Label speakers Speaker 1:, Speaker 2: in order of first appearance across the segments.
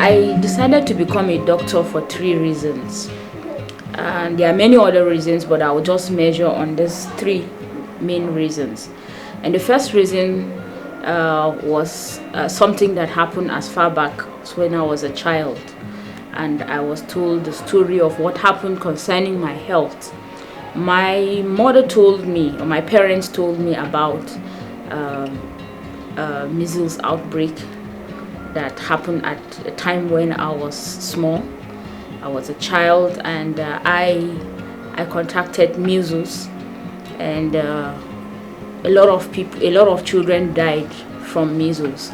Speaker 1: I decided to become a doctor for 3 reasons. And there are many other reasons, but I will just measure on these 3 main reasons. And the first reason was something that happened as far back as when I was a child. And I was told the story of what happened concerning my health. My mother told me, or my parents told me about measles outbreak that happened at a time when I was small. I was a child, and I contracted measles, and a lot of children died from measles,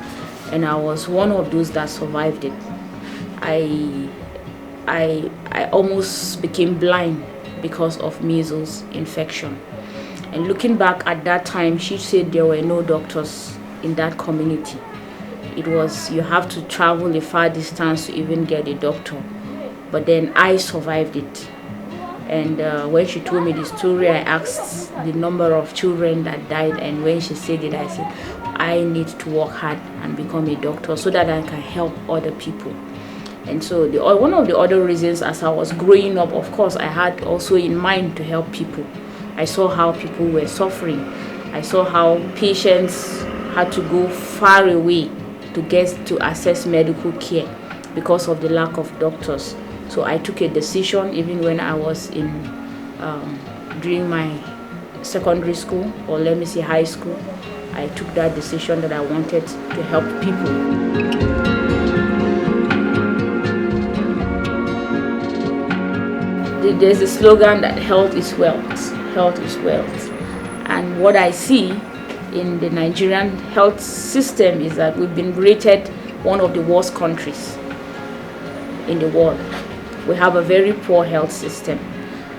Speaker 1: and I was one of those that survived it. I almost became blind because of measles infection. And looking back at that time, she said there were no doctors in that community. It was, you have to travel a far distance to even get a doctor. But then I survived it. And when she told me the story, I asked the number of children that died. And when she said it, I said, I need to work hard and become a doctor so that I can help other people. And so one of the other reasons, as I was growing up, of course, I had also in mind to help people. I saw how people were suffering. I saw how patients had to go far away to access medical care because of the lack of doctors. So I took a decision, even when I was during my secondary school, or let me say high school. I took that decision that I wanted to help people. There's a slogan that health is wealth. Health is wealth. And what I see in the Nigerian health system is that we've been rated one of the worst countries in the world. We have a very poor health system.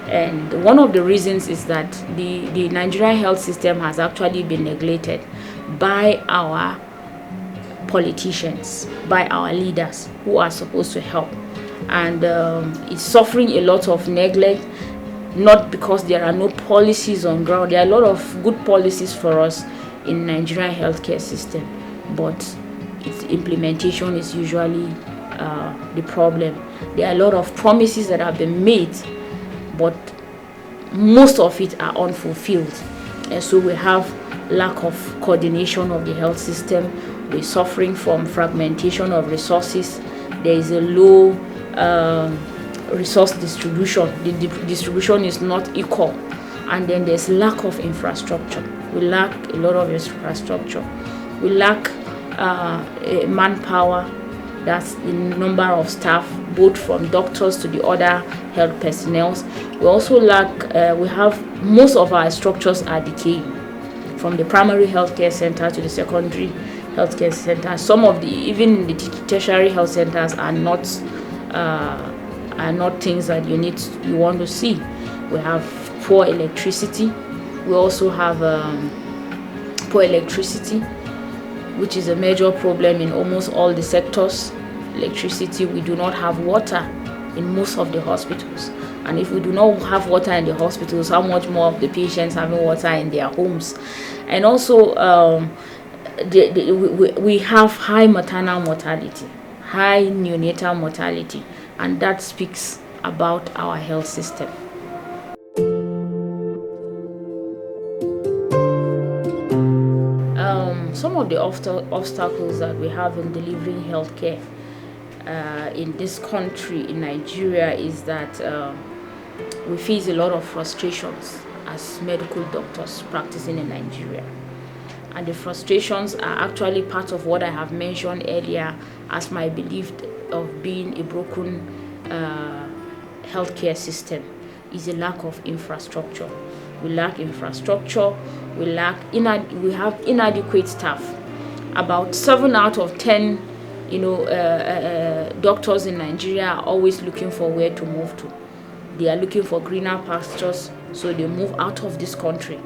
Speaker 1: And one of the reasons is that the Nigerian health system has actually been neglected by our politicians, by our leaders who are supposed to help. And it's suffering a lot of neglect, not because there are no policies on ground. There are a lot of good policies for us in Nigerian healthcare system, but its implementation is usually the problem. There are a lot of promises that have been made, but most of it are unfulfilled. And so we have lack of coordination of the health system. We're suffering from fragmentation of resources. There is a low resource distribution. The distribution is not equal. And then there's lack of infrastructure. We lack a lot of infrastructure. We lack manpower. That's the number of staff, both from doctors to the other health personnel. We also lack, most of our structures are decaying, from the primary healthcare center to the secondary healthcare center. Some of even the tertiary health centers are not things that you want to see. We have poor electricity. We also have poor electricity, which is a major problem in almost all the sectors. Electricity, we do not have water in most of the hospitals. And if we do not have water in the hospitals, how much more of the patients having water in their homes? And also, we have high maternal mortality, high neonatal mortality, and that speaks about our health system. Some of the obstacles that we have in delivering healthcare in this country, in Nigeria, is that we face a lot of frustrations as medical doctors practicing in Nigeria. And the frustrations are actually part of what I have mentioned earlier as my belief of being a broken healthcare system, is a lack of infrastructure. We lack infrastructure. We have inadequate staff. About 7 out of 10, doctors in Nigeria are always looking for where to move to. They are looking for greener pastures, so they move out of this country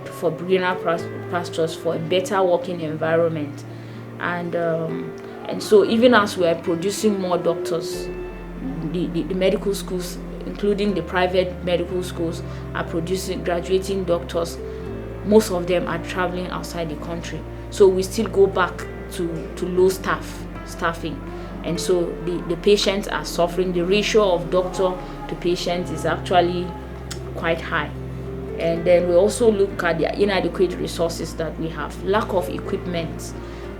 Speaker 1: for greener pastures, for a better working environment. And so even as we are producing more doctors, the medical schools, including the private medical schools, are graduating doctors. Most of them are traveling outside the country. So we still go back to low staffing. and so the patients are suffering. The ratio of doctor to patient is actually quite high. And then we also look at the inadequate resources that we have. Lack of equipment.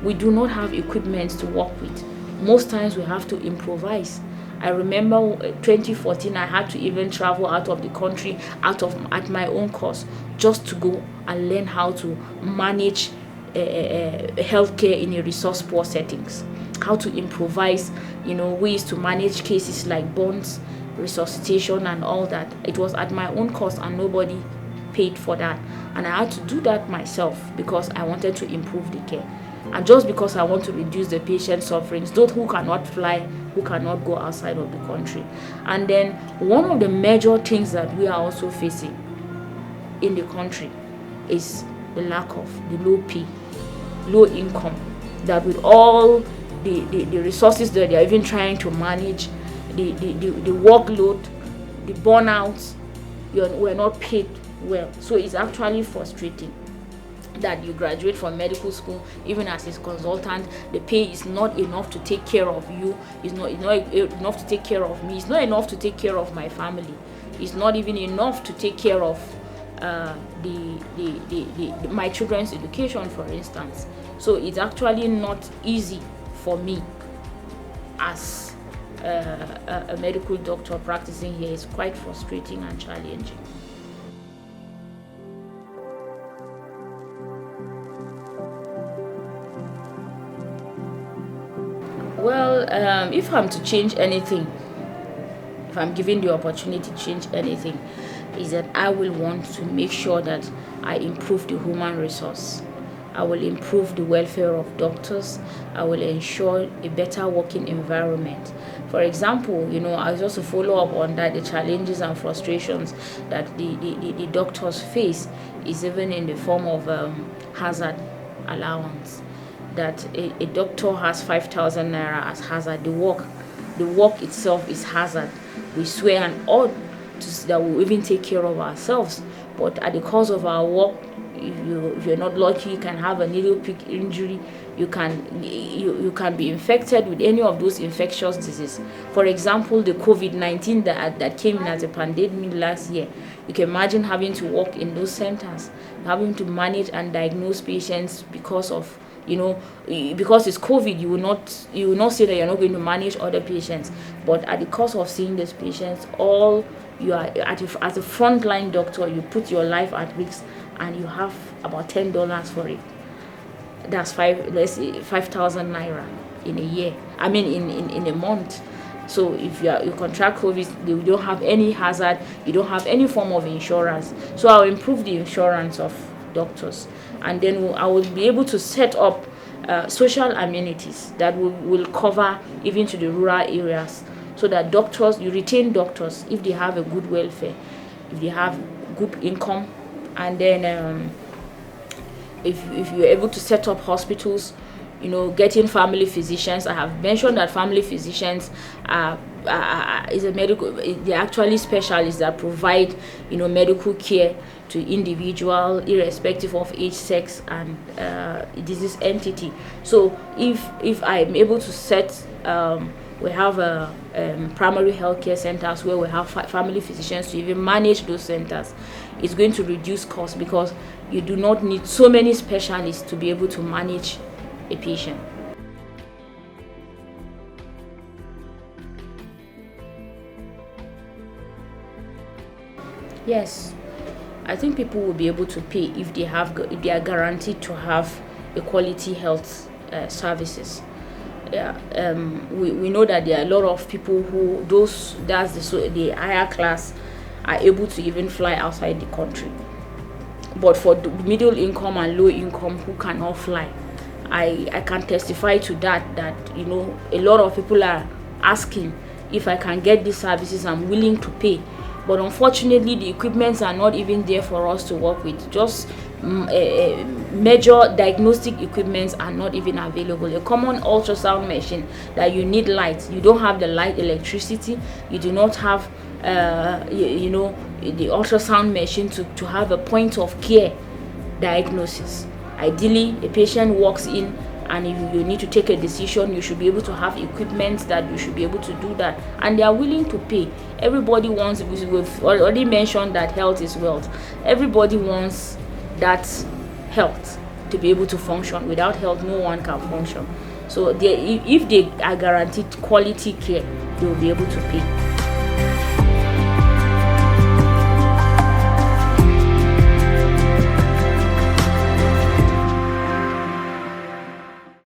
Speaker 1: We do not have equipment to work with. Most times we have to improvise. I remember 2014, I had to even travel out of the country at my own cost, just to go and learn how to manage healthcare in a resource poor settings, how to improvise, ways to manage cases like burns, resuscitation and all that. It was at my own cost and nobody paid for that, and I had to do that myself because I wanted to improve the care, and just because I want to reduce the patient sufferings, those who cannot fly, who cannot go outside of the country. And then one of the major things that we are also facing in the country is the lack of the low pay, low income, that with all the resources that they are even trying to manage, the workload, the burnouts, we're not paid well. So it's actually frustrating that you graduate from medical school, even as a consultant, the pay is not enough to take care of you, it's not enough to take care of me, it's not enough to take care of my family, it's not even enough to take care of my children's education, for instance. So it's actually not easy for me as a medical doctor practicing here. It's quite frustrating and challenging. Well, if I'm to change anything, if I'm given the opportunity to change anything, is that I will want to make sure that I improve the human resource. I will improve the welfare of doctors. I will ensure a better working environment. For example, I was just to follow up on that, the challenges and frustrations that the doctors face is even in the form of hazard allowance. That a doctor has 5,000 naira as hazard. The work itself is hazard. We swear an oath that we'll even take care of ourselves, but at the cost of our work, if you're not lucky, you can have a needle prick injury. You can be infected with any of those infectious diseases. For example, the COVID-19 that came in as a pandemic last year. You can imagine having to work in those centers, having to manage and diagnose patients because of because it's COVID. You will not say that you're not going to manage other patients, but at the cost of seeing these patients, all you are as a frontline doctor, you put your life at risk, and you have about $10 for it. That's 5,000 naira in a year. I mean, in a month. So if you contract COVID, you don't have any hazard, you don't have any form of insurance. So I'll improve the insurance of doctors, and then I will be able to set up social amenities that will cover even to the rural areas, so that you retain doctors if they have a good welfare, if they have good income, and then if you're able to set up hospitals, getting family physicians. I have mentioned that family physicians they're actually specialists that provide medical care to individual irrespective of age, sex, and disease entity. So if I'm able to set we have primary healthcare centers where we have family physicians to even manage those centers, it's going to reduce costs, because you do not need so many specialists to be able to manage a patient. Yes, I think people will be able to pay if they are guaranteed to have a quality health services. Yeah, we know that there are a lot of people who the higher class are able to even fly outside the country, but for the middle income and low income who cannot fly, I can testify to that a lot of people are asking, if I can get these services, I'm willing to pay. But unfortunately, the equipments are not even there for us to work with. Just major diagnostic equipments are not even available. A common ultrasound machine that you need light, you don't have the light, electricity, you do not have the ultrasound machine to have a point of care diagnosis. Ideally, a patient walks in and if you need to take a decision, you should be able to have equipment that you should be able to do that, and they are willing to pay. Everybody wants, we've already mentioned that health is wealth. Everybody wants that health to be able to function. Without health, no one can function. So if they are guaranteed quality care, they will be able to pay.